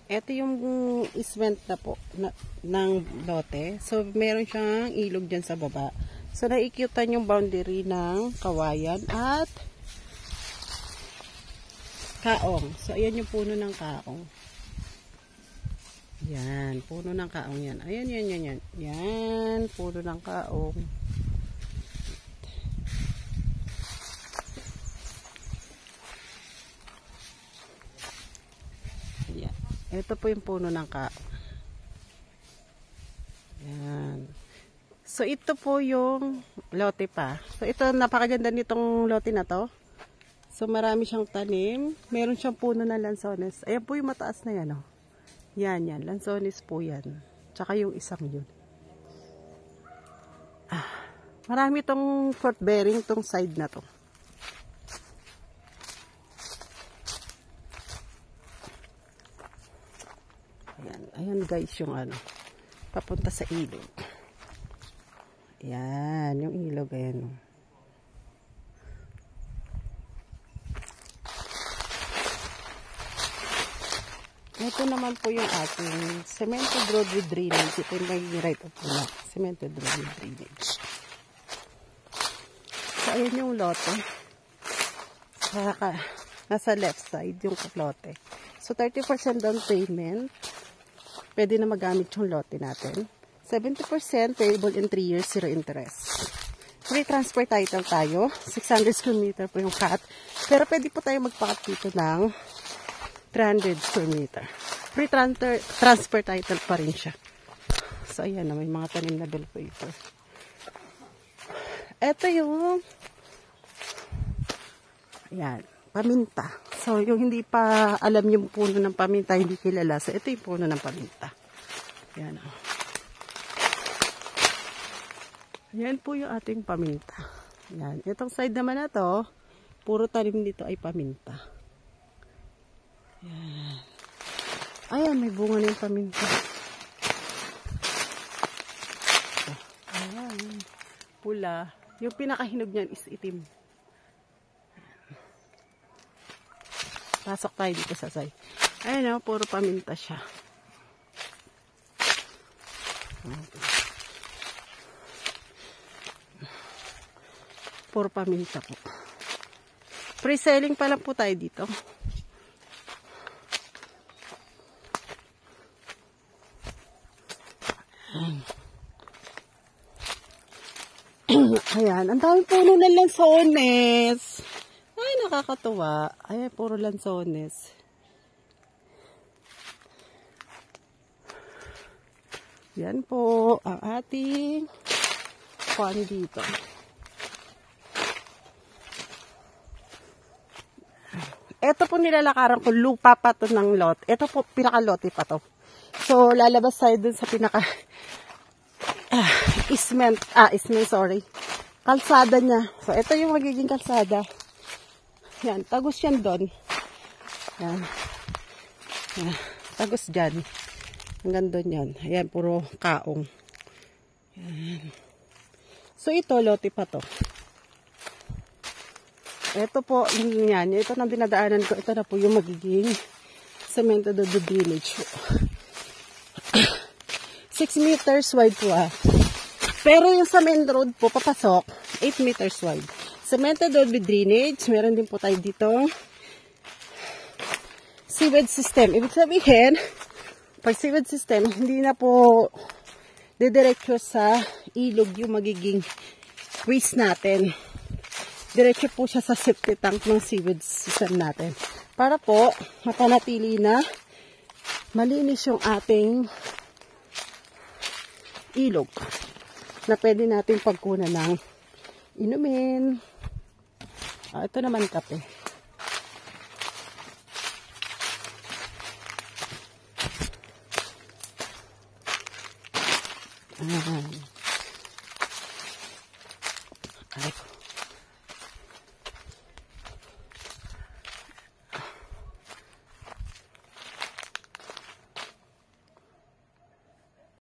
Ito yung iswent na po ng lote. So, meron siyang ilog dyan sa baba. So, naikyutan yung boundary ng kawayan at kaong. So, ayan yung puno ng kaong. Yan, puno ng kaong yan. Ayan, yan. Yan, puno ng kaong. Yan. Ito po yung puno ng kaong. Yan. So, ito po yung lote pa. So, ito, napakaganda nitong lote na to. So, marami siyang tanim. Meron siyang puno ng lansones. Ayan po yung mataas na yan, oh. Yan. Lansones po yan. Tsaka yung isang yun. Marami tong fruit bearing tong side na to. Ayan guys, yung ano, papunta sa ilog. Ayan, yung ilog, ayan. Ito naman po yung ating cemented road with drainage. Ito yung magiging right of na cemented road with drainage. So, ayan yung lote. Nasa left side yung lote. So, 30% down payment. Pwede na magamit yung lote natin. 70% payable in 3 years, 0 interest. Free transfer title tayo. 600 square meter po yung cut. Pero pwede po tayo magpakat dito ng 300 square meter. Free transfer title pa rin siya. So, ayan na. May mga tanim na bell paper. Ito yung ayan, paminta. So, yung hindi pa alam yung puno ng paminta, hindi kilala. So, ito yung puno ng paminta. Ayan o. Ayan po yung ating paminta. Ayan. Itong side naman na to, puro tanim dito ay paminta. Ayan. Ayan, may bunga na yung paminta. Ayan. Pula. Yung pinakahinog niyan is itim. Pasok tayo dito sa side. Ayan o, puro paminta siya. Puro paminta po. Pre-selling pa lang po tayo dito. Ayan, ang dami puno ng lansones. Ay, nakakatuwa. Ayan, puro lansones. Yan po ang ating pond dito. Ito po nilalakaran ko, lupa pa to ng lot. Ito po, pinaka-lote pa to. So, lalabas tayo dun sa pinaka kalsada niya. So, ito yung magiging kalsada. Yan, tagos yan doon. Yan. Yan. Tagos dyan. Hanggang doon yan. Ayan, puro kaong. Yan. So, ito, lote pa to. Ito po, yan. Ito na dinadaanan ko. Ito na po yung magiging cemented the village. 6 meters wide po Pero yung sa main road po, papasok, 8 meters wide. Cemented road with drainage. Meron din po tayo dito sewage system. Ibig sabihin, pag sewage system, hindi na po didiretso sa ilog yung magiging waste natin. Diretso po siya sa septic tank ng sewage system natin. Para po, mapanatili na malinis yung ating ilog na pwede natin pagkunan ng inumin. Ito naman kape. Ayan.